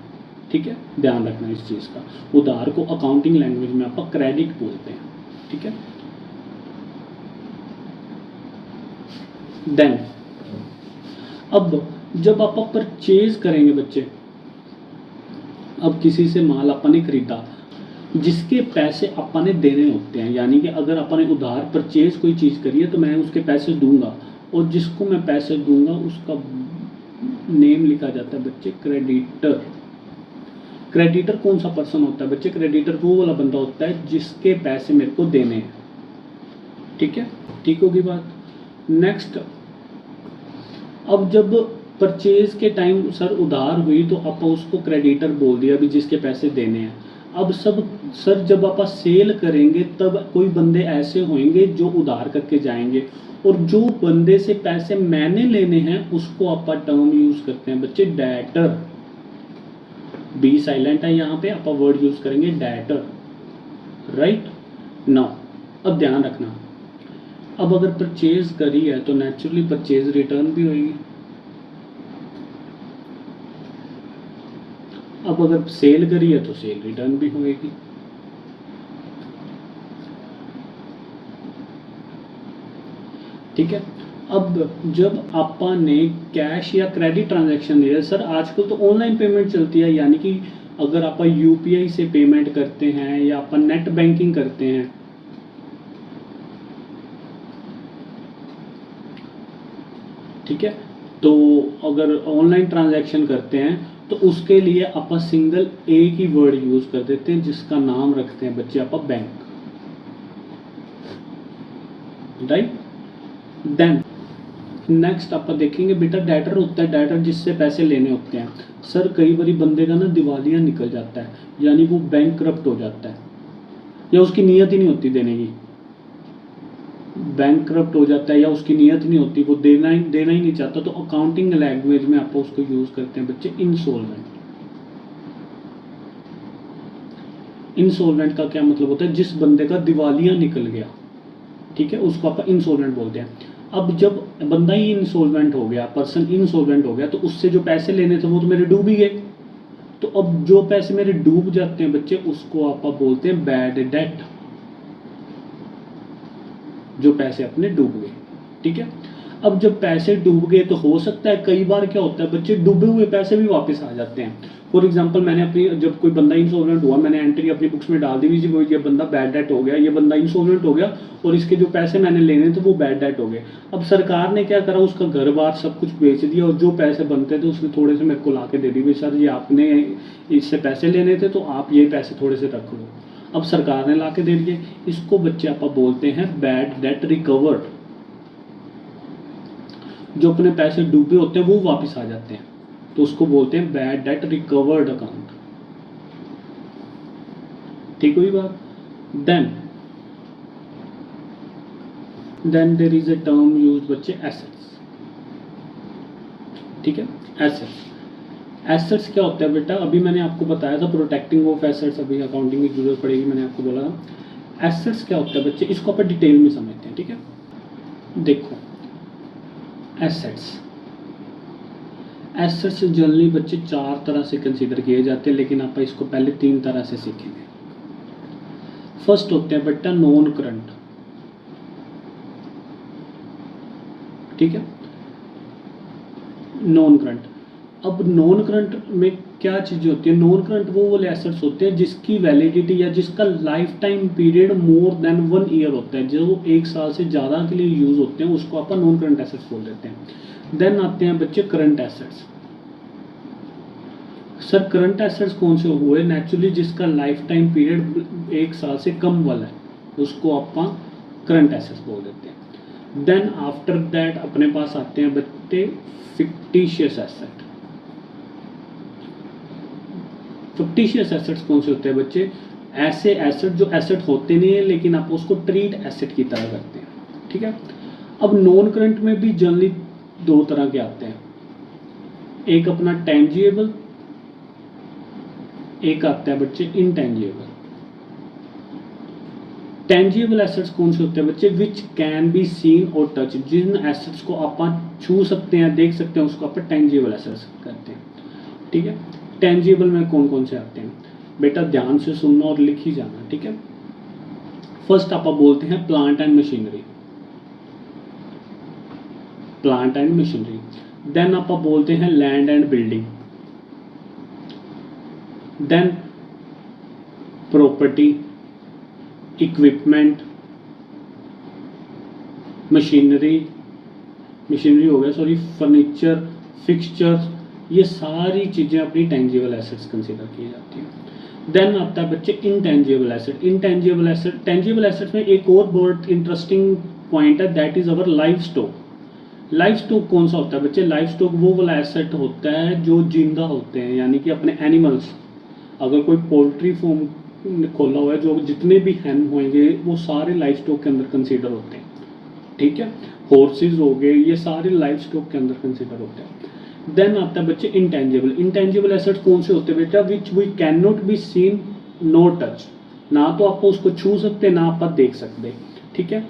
ठीक है। ध्यान रखना इस चीज़ का। उधार को अकाउंटिंग लैंग्वेज में आप क्रेडिट बोलते हैं, ठीक है। देन अब जब आप परचेज करेंगे बच्चे, अब किसी से माल आपने खरीदा, जिसके पैसे आपने देने होते हैं, यानी कि अगर आपने उधार परचेज कोई चीज़ करी है तो मैं उसके पैसे दूंगा, और जिसको मैं पैसे दूंगा उसका नेम लिखा जाता है बच्चे क्रेडिटर। क्रेडिटर कौन सा पर्सन होता है बच्चे? क्रेडिटर वो वाला बंदा होता है जिसके पैसे मेरे को देने हैं, ठीक है, ठीक होगी बात। नेक्स्ट, अब जब परचेज के टाइम सर उधार हुई तो आप उसको क्रेडिटर बोल दिया, अभी जिसके पैसे देने हैं। अब सब सर जब आप सेल करेंगे तब कोई बंदे ऐसे होंगे जो उधार करके जाएंगे, और जो बंदे से पैसे मैंने लेने हैं उसको आप टर्म यूज करते हैं बच्चे डेटर। बी साइलेंट है यहाँ पे, आप वर्ड यूज करेंगे डेटर, राइट। नाउ अब ध्यान रखना, अब अगर परचेज करी है तो नेचुरली परचेज रिटर्न भी होगी। अब अगर सेल करी है तो सेल रिटर्न भी होगी। ठीक है। अब जब आपने कैश या क्रेडिट ट्रांजैक्शन दिया, सर आजकल तो ऑनलाइन पेमेंट चलती है, यानी कि अगर आप यूपीआई से पेमेंट करते हैं या आप नेट बैंकिंग करते हैं, ठीक है, तो अगर ऑनलाइन ट्रांजैक्शन करते हैं तो उसके लिए आप सिंगल एक ही वर्ड यूज कर देते हैं जिसका नाम रखते हैं बच्चे आप बैंक, राइट। देन नेक्स्ट आप देखेंगे बेटा डेटर होता है, डेटर जिससे पैसे लेने होते हैं। सर कई बारी बंदे का ना दिवालिया निकल जाता है, यानी वो बैंक करप्ट हो जाता है या उसकी नीयत ही नहीं होती देने की, बैंक करप्ट हो जाता है या उसकी नीयत नहीं होती, वो देना ही नहीं चाहता, तो अकाउंटिंग लैंग्वेज में आप उसको यूज करते हैं बच्चे इंसॉल्वेंट। इंसॉल्वेंट का क्या मतलब होता है, जिस बंदे का दिवालिया निकल गया, ठीक है, उसको आप इंसॉल्वेंट बोलते हैं। अब जब बंदा ही इंसॉल्वेंट हो गया, पर्सन इंसॉल्वेंट हो गया, तो उससे जो पैसे लेने थे वो तो मेरे डूब ही गए। तो अब जो पैसे मेरे डूब जाते हैं बच्चे, उसको आप बोलते हैं बैड डेट, जो पैसे अपने डूब गए, ठीक है। अब जब पैसे डूब गए तो हो सकता है कई बार क्या होता है बच्चे, डूबे हुए पैसे भी वापस आ जाते हैं। फॉर एग्जांपल मैंने अपनी, जब कोई बंदा इंसॉल्वेंट हुआ, मैंने एंट्री अपनी बुक्स में डाल दी जी, वो ये बंदा बैड डेट हो गया, ये बंदा इंसॉल्वेंट हो गया और इसके जो पैसे मैंने लेने थे वो बैड डेट हो गए। अब सरकार ने क्या करा, उसका घर बार सब कुछ बेच दिया और जो पैसे बनते थे उसने थोड़े से मेरे को ला के दे दिए, सर ये आपने इससे पैसे लेने थे तो आप ये पैसे थोड़े से रख लो। अब सरकार ने ला के दे दिए, इसको बच्चे आप बोलते हैं बैड डेट रिकवर्ड। जो अपने पैसे डूबे होते हैं वो वापस आ जाते हैं, तो उसको बोलते हैं बैड डेट रिकवर्ड अकाउंट, ठीक हुई बात। Then there is a term use बच्चे एसेट्स, ठीक है। एसेट्स क्या होता है बेटा, अभी मैंने आपको बताया था प्रोटेक्टिंग ऑफ एसेट्स, अभी अकाउंटिंग की जरूरत पड़ेगी, मैंने आपको बोला था। एसेट्स क्या होता है बच्चे, इसको अपन डिटेल में समझते हैं, ठीक है। देखो एसेट्स जनरली बच्चे 4 तरह से कंसीडर किए जाते हैं, लेकिन आप इसको पहले 3 तरह से सीखेंगे। फर्स्ट होते हैं बेटा नॉन करंट, ठीक है, नॉन करंट। अब नॉन करंट में क्या चीज़ें होती है, नॉन करंट वो वाले एसेट्स होते हैं जिसकी वैलिडिटी या जिसका life time period more than 1 year होता है, जो 1 साल से ज़्यादा के लिए यूज़ होते हैं, उसको अपन नॉन करंट एसेट्स बोल देते हैं। देन आते हैं बच्चे current assets. Sir current assets कौन से हुए, नेचुरली जिसका लाइफ टाइम पीरियड 1 साल से कम वाला है, उसको अपन करंट एसेट्स बोल देते हैं। देन आफ्टर दैट अपने पास आते हैं बच्चे फिक्टिशियस एसेट। फिक्टिशियस एसेट्स कौन से होते हैं बच्चे, ऐसे एसेट जो एसेट होते नहीं है लेकिन आप उसको ट्रीट एसेट की तरह करते हैं, ठीक है। अब नॉन करंट में भी जनरली 2 तरह के आते हैं, एक अपना टेंजिबल, एक आता है बच्चे इनटेंजिबल। टेंजिबल एसेट्स कौन से होते हैं बच्चे, विच कैन बी सीन और टच, जिन एसेट्स को आप छू सकते हैं, देख सकते हैं, उसको आप टेंजिबल एसेट्स कहते हैं, ठीक है। टेंजिबल में कौन कौन से आते हैं बेटा, ध्यान से सुनना और लिख ही जाना, ठीक है। फर्स्ट आप बोलते हैं plant and machinery, plant and machinery. Then आप बोलते हैं land and building, then property, equipment, machinery हो गया, सॉरी, फर्नीचर, फिक्सचर्स, ये सारी चीज़ें अपनी टेंजिबल एसेट्स कंसीडर की जाती हैं। देन आता है बच्चे इनटेंजिबल एसेट। टेंजिबल एसेट्स में एक और बहुत इंटरेस्टिंग पॉइंट है, that is our life stock. Life stock कौन सा होता है बच्चे, लाइफ स्टॉक वो वाला एसेट होता है जो जिंदा होते हैं, यानी कि अपने एनिमल्स, अगर कोई पोल्ट्री फार्म खोला हुआ है, जो जितने भी हैन होंगे वो सारे लाइफ स्टॉक के अंदर कंसीडर होते हैं, ठीक है। हॉर्सेज हो गए, ये सारे लाइफ स्टॉक के अंदर कंसीडर होते हैं। देन आता है बच्चे इंटेंजिबल एसेट्स कौन से होते हैं बेटा, which we can not be seen no touch, ना तो आप उसको छू सकते ना आप देख सकते, ठीक है।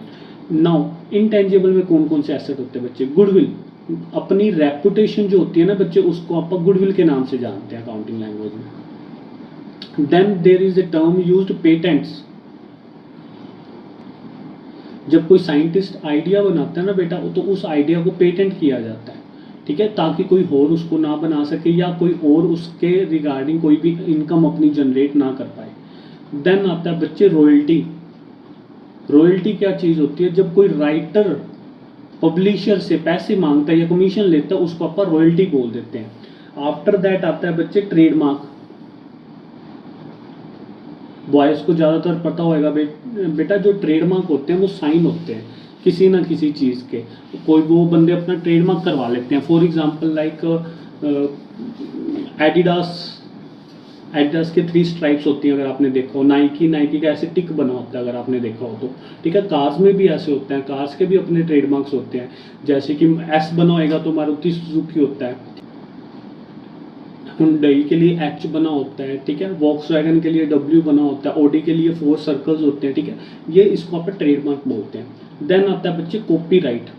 नाउ इंटेंजिबल में कौन कौन से एसेट होते हैं बच्चे, गुडविल, अपनी रेपुटेशन जो होती है ना बच्चे, उसको आप गुडविल के नाम से जानते हैं अकाउंटिंग लैंग्वेज में। Then there is a term used patents, जब कोई साइंटिस्ट आइडिया बनाता है ना बेटा, तो उस आइडिया को पेटेंट किया जाता है, ठीक है, ताकि कोई और उसको ना बना सके या कोई और उसके रिगार्डिंग कोई भी इनकम अपनी जनरेट ना कर पाए। देन आता है बच्चे रॉयल्टी। रॉयल्टी क्या चीज़ होती है, जब कोई राइटर पब्लिशर से पैसे मांगता है या कमीशन लेता है, उसको अपन रॉयल्टी बोल देते हैं। आफ्टर दैट आता है बच्चे ट्रेडमार्क। बॉयज़ को ज़्यादातर पता होगा बेटा जो ट्रेडमार्क होते हैं वो साइन होते हैं किसी ना किसी चीज़ के। कोई वो बंदे अपना ट्रेडमार्क करवा लेते हैं, फॉर एग्जांपल लाइक एडिडास के 3 स्ट्राइप्स होती हैं अगर आपने देखा हो, नाइकी का ऐसे टिक बना होता है अगर आपने देखा हो तो, ठीक है। कार्स में भी ऐसे होते हैं, कार्स के भी अपने ट्रेडमार्क्स होते हैं, जैसे कि एस बना होएगा तो मारुति सुजुकी होता है, हुंडई के लिए एच बना होता है, ठीक है, वॉक्सवैगन के लिए डब्ल्यू बना होता है, ऑडी के लिए 4 सर्कल्स होते हैं, ठीक है। ये इसको आप ट्रेडमार्क बोलते हैं। देन आता है बच्चे कॉपीराइट।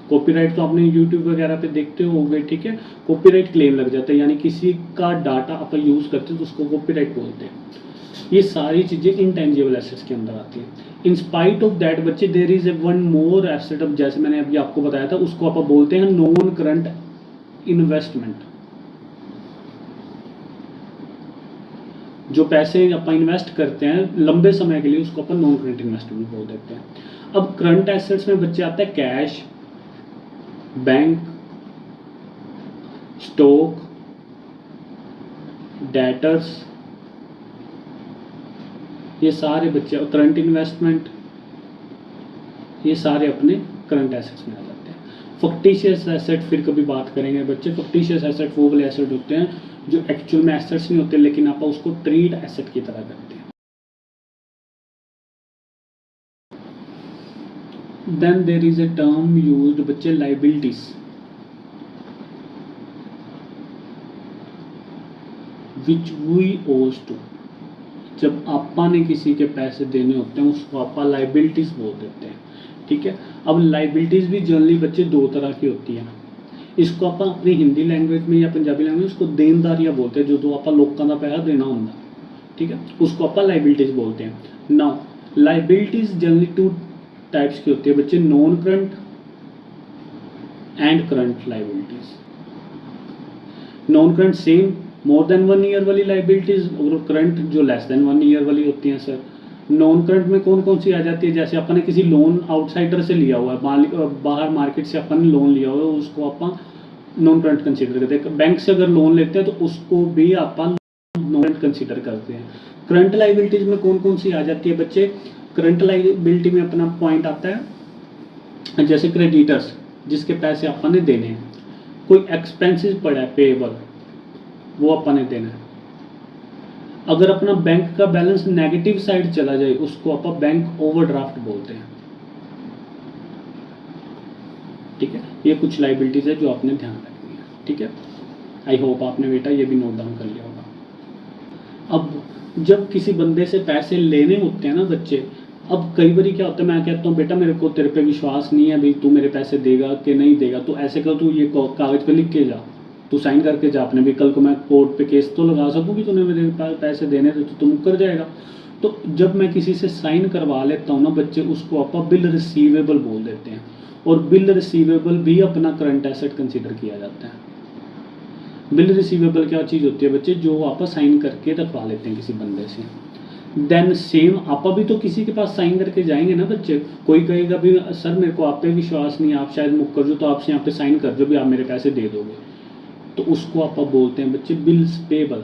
कॉपीराइट तो आपने यूट्यूब वगैरह पे देखते होंगे, ठीक है। कॉपीराइट क्लेम लग जाता है, यानी किसी का डाटा आप यूज़ करते हैं तो उसको कॉपीराइट बोलते हैं। ये सारी चीज़ें इंटेंजिबल एसेट्स के अंदर आती हैं। इन स्पाइट ऑफ दैट बच्चे there is a one more asset, अब जैसे मैंने अभी आपको बताया था उसको आप बोलते हैं नॉन करंट इन्वेस्टमेंट। जो पैसे अपन इन्वेस्ट करते हैं लंबे समय के लिए उसको अपन नॉन करंट इन्वेस्टमेंट बोल देते हैं। अब करंट एसेट्स में बच्चे आता है कैश, बैंक, स्टॉक, डेटर्स, ये सारे बच्चे, करंट इन्वेस्टमेंट, ये सारे अपने करंट एसेट्स में आ जाते हैं। फक्टिशियस एसेट फिर कभी बात करेंगे बच्चे। फक्टिशियस एसेट वो वाले एसेट होते हैं जो एक्चुअल में एसेट्स नहीं होते लेकिन आप उसको ट्रीट एसेट की तरह करते हैं। Then there is a term used बच्चे liabilities. Which we owe to, जब आपा ने किसी के पैसे देने होते हैं उसको आपा लाइबिलिटीज बोल देते हैं, ठीक है। अब लाइबिलिटीज भी जनरली बच्चे 2 तरह की होती है। इसको आप अपनी हिंदी लैंग्वेज में या पंजाबी लैंग्वेज में उसको देनदारियां बोलते हैं, जो आप लोगों का पैसा देना होता, ठीक है, उसको आप लाइबिलिटीज बोलते हैं। नाउ लाइबिलिटीज जनरली 2 टाइप्स की होती है बच्चे, non current and current liabilities. Non current same more than 1 year वाली लाइबिलिटीज, और करंट जो लेस देन 1 ईयर वाली होती हैं। सर नॉन करंट में कौन कौन सी आ जाती है, जैसे अपन ने किसी लोन आउटसाइडर से लिया हुआ है, बाहर मार्केट से अपन ने लोन लिया हुआ है, उसको अपन नॉन करंट कंसीडर करते हैं। बैंक से अगर लोन लेते हैं तो उसको भी अपन नॉन करंट कंसीडर करते हैं। करंट लाइबिलिटीज में कौन कौन सी आ जाती है बच्चे, करंट लाइबिलिटी में अपना पॉइंट आता है जैसे क्रेडिटर्स जिसके पैसे अपन ने देने हैं, कोई एक्सपेंसेस पड़ा है पेएबल वो अपन ने देना है। अगर अपना बैंक का बैलेंस नेगेटिव साइड चला जाए उसको अपन बैंक ओवरड्राफ्ट बोलते हैं, ठीक है। ये कुछ लाइबिलिटीज है जो आपने ध्यान रखनी है, ठीक है। आई होप आपने बेटा ये भी नोट डाउन कर लिया होगा। अब जब किसी बंदे से पैसे लेने होते हैं ना बच्चे, अब कई बार क्या होता है, मैं कहता हूँ बेटा मेरे को तेरे पे विश्वास नहीं है भाई, तू मेरे पैसे देगा कि नहीं देगा, तो ऐसे कर, तू ये कागज़ पे लिख के जा, तू साइन करके जा अपने भी, कल को मैं कोर्ट पे केस तो लगा सकूँ कि तूने मेरे पास पैसे देने थे तो मुकर जाएगा। तो जब मैं किसी से साइन करवा लेता हूँ ना बच्चे, उसको आप बिल रिसीवेबल बोल देते हैं, और बिल रिसीवेबल भी अपना करंट एसेट कंसीडर किया जाता है। बिल रिसीवेबल क्या चीज़ होती है बच्चे, जो आप साइन करके रखवा लेते हैं किसी बंदे से। देन सेम आप भी तो किसी के पास साइन करके जाएंगे ना बच्चे, कोई कहेगा भी सर मेरे को आप पे विश्वास नहीं, आप शायद मुकर जो, तो आपसे यहाँ पे साइन कर जो भी आप मेरे पैसे दे दोगे, तो उसको आप बोलते हैं बच्चे बिल्स पेबल।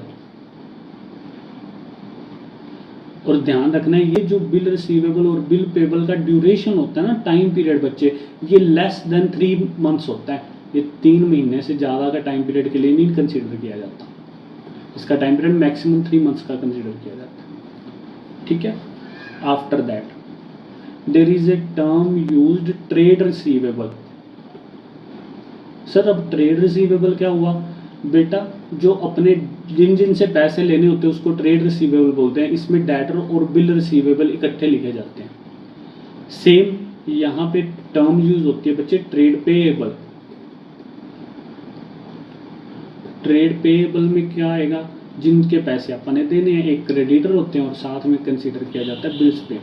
और ध्यान रखना है ये जो बिल रिसीवेबल और बिल पेबल का ड्यूरेशन होता है ना, टाइम पीरियड बच्चे, ये लेस देन 3 मंथ्स होता है। ये 3 महीने से ज़्यादा का टाइम पीरियड के लिए नहीं कंसिडर किया जाता, इसका टाइम पीरियड मैक्सिमम 3 मंथ्स का कंसिडर किया जाता है, ठीक है। After that there is a term used trade receivable. Sir अब ट्रेड रिसीवेबल क्या हुआ बेटा, जो अपने जिन से पैसे लेने होते हैं उसको ट्रेड रिसीवेबल बोलते हैं। इसमें डेटर और बिल रिसीवेबल इकट्ठे लिखे जाते हैं। सेम यहाँ पे टर्म यूज होती है बच्चे ट्रेड पेएबल। ट्रेड पेएबल में क्या आएगा, जिनके पैसे अपन ने देने हैं, एक क्रेडिटर होते हैं और साथ में कंसीडर किया जाता है बिल्स पे,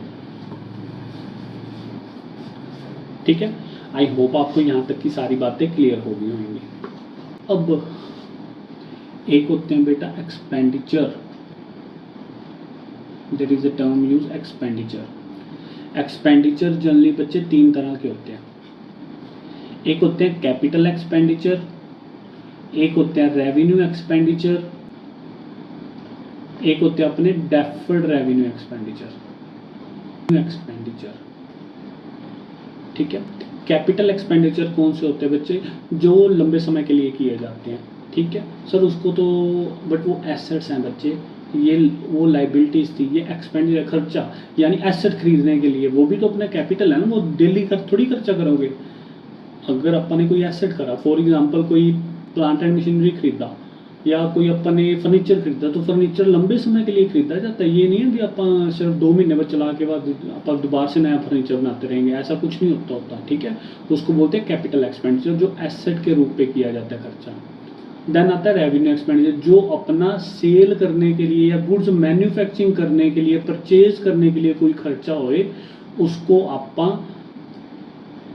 ठीक है। आई होप आपको यहाँ तक की सारी बातें क्लियर हो गई होंगी। अब एक होते हैं बेटा expenditure. There is a term use expenditure. Expenditure generally बच्चे 3 तरह के होते हैं। एक होते हैं कैपिटल एक्सपेंडिचर, एक होते हैं रेवेन्यू एक्सपेंडिचर, एक होते हैं अपने डेफर्ड रेवेन्यू एक्सपेंडिचर। ठीक है। कैपिटल एक्सपेंडिचर कौन से होते हैं बच्चे, जो लंबे समय के लिए किए जाते हैं। ठीक है सर, उसको तो बट वो एसेट्स हैं बच्चे, ये वो लाइबिलिटीज थी, ये एक्सपेंडिचर खर्चा यानी एसेट खरीदने के लिए, वो भी तो अपना कैपिटल है ना, वो डेली थोड़ी खर्चा करोगे। अगर अपन ने कोई एसेट करा, फॉर एग्जांपल कोई प्लांट एंड मशीनरी खरीदा या कोई अपन ने फर्नीचर खरीदा, तो फर्नीचर लंबे समय के लिए खरीदा जाता है। ये नहीं है कि अपन सिर्फ 2 महीने बाद चला के बाद अपन दोबारा से नया फर्नीचर बनाते रहेंगे, ऐसा कुछ नहीं होता। ठीक है, उसको बोलते हैं कैपिटल एक्सपेंडिचर, जो एसेट के रूप में किया जाता है खर्चा। देन आता है रेवेन्यू एक्सपेंडिचर, जो अपना सेल करने के लिए या गुड्स मैन्युफैक्चरिंग करने के लिए, परचेज करने के लिए कोई खर्चा होए, उसको आप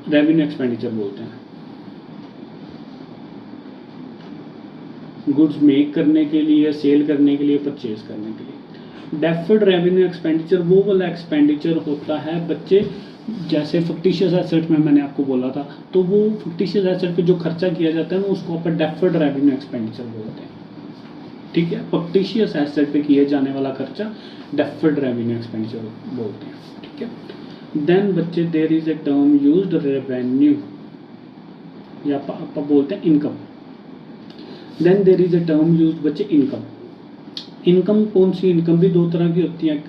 रेवेन्यू एक्सपेंडिचर बोलते हैं। गुड्स मेक करने के लिए, सेल करने के लिए, परचेज करने के लिए। डेफर्ड रेवेन्यू एक्सपेंडिचर वो वाला एक्सपेंडिचर होता है बच्चे, जैसे फिक्टिशियस एसेट में मैंने आपको बोला था, तो वो फिक्टिशियस एसेट पे जो खर्चा किया जाता है ना, उसको अपन डेफर्ड रेवेन्यू एक्सपेंडिचर बोलते हैं। ठीक है, फिक्टिशियस एसेट पे किए जाने वाला खर्चा डेफर्ड रेवेन्यू एक्सपेंडिचर बोलते हैं। ठीक है। देन बच्चे there is a term used revenue, या आप बोलते हैं income. Then there is a term used बच्चे इनकम। इनकम कौन सी, इनकम भी दो तरह की होती है।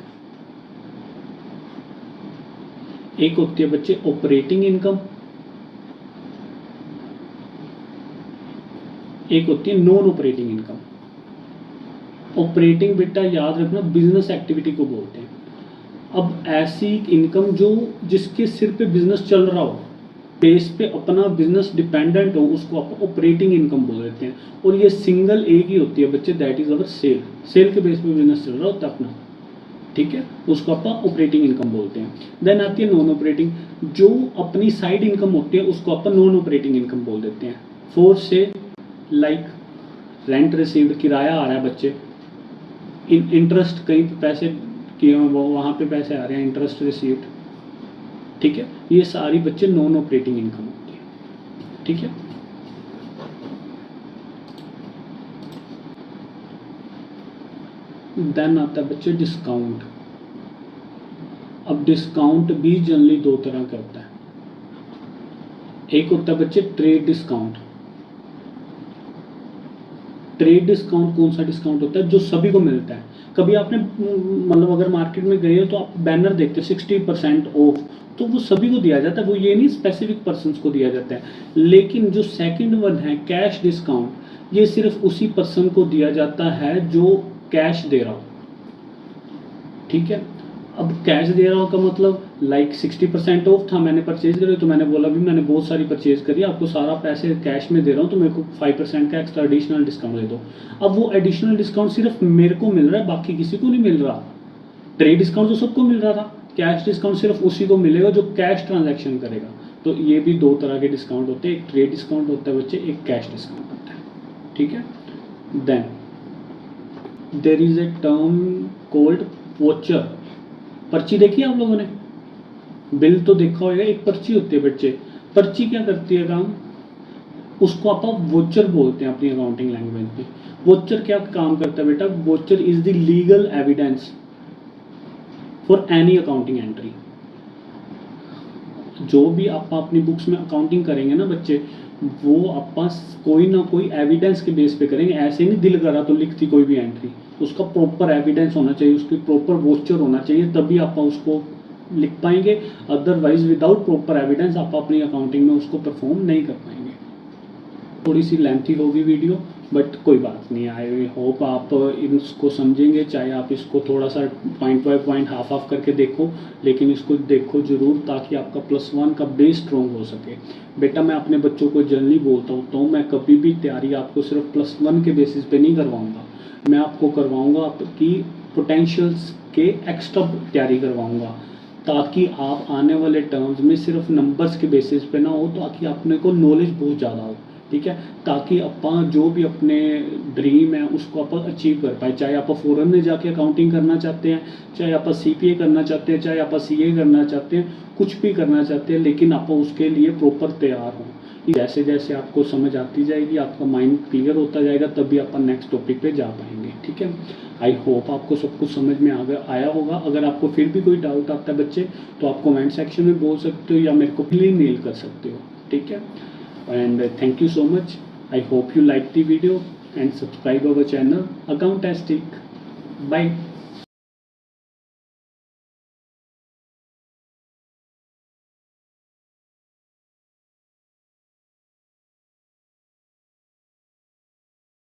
एक होती है बच्चे ऑपरेटिंग इनकम, एक होती है नॉन ऑपरेटिंग इनकम। ऑपरेटिंग बेटा याद रखना बिजनेस एक्टिविटी को बोलते हैं। अब ऐसी इनकम जो जिसके सिर पे बिजनेस चल रहा हो, बेस पे अपना बिजनेस डिपेंडेंट हो, उसको आप ऑपरेटिंग इनकम बोल देते हैं। और ये सिंगल एक ही होती है बच्चे, that is our sale. Sale के बेस पे बिजनेस चल रहा होता है अपना। ठीक है, उसको आप ऑपरेटिंग इनकम बोलते हैं। देन आती है नॉन ऑपरेटिंग, जो अपनी साइड इनकम होती है, उसको अपन नॉन ऑपरेटिंग इनकम बोल देते हैं। फोर से लाइक रेंट रिसीव्ड, किराया आ रहा है बच्चे, इंटरेस्ट कहीं पे पैसे किए वो वहाँ पे पैसे आ रहे हैं, इंटरेस्ट रिसीव्ड। ठीक है, ये सारी बच्चे नॉन ऑपरेटिंग इनकम होती है। ठीक है, देन आता है बच्चे डिस्काउंट। अब डिस्काउंट भी जनरली दो तरह का होता है। एक होता है बच्चे ट्रेड डिस्काउंट। ट्रेड डिस्काउंट कौन सा डिस्काउंट होता है, जो सभी को मिलता है। कभी आपने मतलब अगर मार्केट में गए हो तो आप बैनर देखते हो 60% ऑफ, तो वो सभी को दिया जाता है, वो ये नहीं स्पेसिफिक पर्सन्स को दिया जाता है। लेकिन जो सेकंड वन है कैश डिस्काउंट, ये सिर्फ उसी पर्सन को दिया जाता है जो कैश दे रहा हो। ठीक है, अब कैश दे रहा हो का मतलब लाइक 60% ऑफ था, मैंने परचेज करी, तो मैंने बोला भी मैंने बहुत सारी परचेज करी, आपको सारा पैसे कैश में दे रहा हूँ, तो मेरे को 5% का एक्स्ट्रा एडिशनल डिस्काउंट दे दो। अब वो एडिशनल डिस्काउंट सिर्फ मेरे को मिल रहा है, बाकी किसी को नहीं मिल रहा। ट्रेड डिस्काउंट तो सबको मिल रहा था, कैश डिस्काउंट सिर्फ उसी को मिलेगा जो कैश ट्रांजैक्शन करेगा। तो ये भी दो तरह के डिस्काउंट होते हैं, एक ट्रेड डिस्काउंट होता है बच्चे, एक कैश डिस्काउंट होता है। ठीक है, then there is a term called voucher. पर्ची देखी आप लोगों ने, बिल तो देखा होगा, एक पर्ची होती है बच्चे। पर्ची क्या करती है काम, उसको आप वोचर बोलते हैं अपनी अकाउंटिंग लैंग्वेज में। वोचर क्या काम करता है बेटा, voucher is the legal evidence for any accounting entry. जो भी आप अपनी बुक्स में अकाउंटिंग करेंगे ना बच्चे, वो आप कोई ना कोई एविडेंस के बेस पे करेंगे। ऐसे नहीं दिल करा तो लिखती कोई भी एंट्री, उसका प्रॉपर एविडेंस होना चाहिए, उसकी प्रॉपर वोचर होना चाहिए, तभी आप उसको लिख पाएंगे। अदरवाइज विदाउट प्रॉपर एविडेंस आप अपनी अकाउंटिंग में उसको परफॉर्म नहीं कर पाएंगे। थोड़ी सी लेंथी होगी वीडियो, बट कोई बात नहीं, आई होप आप इसको समझेंगे। चाहे आप इसको थोड़ा सा पॉइंट बाय पॉइंट हाफ करके देखो, लेकिन इसको देखो जरूर, ताकि आपका +1 का बेस स्ट्रॉन्ग हो सके। बेटा मैं अपने बच्चों को जनरली बोलता हूँ, तो मैं कभी भी तैयारी आपको सिर्फ +1 के बेसिस पे नहीं करवाऊँगा, मैं आपको करवाऊँगा आपकी पोटेंशियल्स के एक्स्ट्रा तैयारी करवाऊँगा, ताकि आप आने वाले टर्म्स में सिर्फ नंबर्स के बेसिस पे ना हो, ताकि अपने को नॉलेज बहुत ज़्यादा हो। ठीक है, ताकि अपन जो भी अपने ड्रीम है उसको अपन अचीव कर पाए। चाहे आप फॉरेन में जाके अकाउंटिंग करना चाहते हैं, चाहे आप CPA करना चाहते हैं, चाहे आप CA करना चाहते हैं, कुछ भी करना चाहते हैं, लेकिन आप उसके लिए प्रॉपर तैयार हो। जैसे जैसे आपको समझ आती जाएगी, आपका माइंड क्लियर होता जाएगा, तभी अपन नेक्स्ट टॉपिक पे जा पाएंगे। ठीक है, आई होप आपको सब कुछ समझ में आया होगा। अगर आपको फिर भी कोई डाउट आता है बच्चे, तो आप कमेंट सेक्शन में बोल सकते हो या मेरे को प्लीज मेल कर सकते हो। ठीक है, and thank you so much. I hope you like the video and subscribe our channel Accountastic. Bye.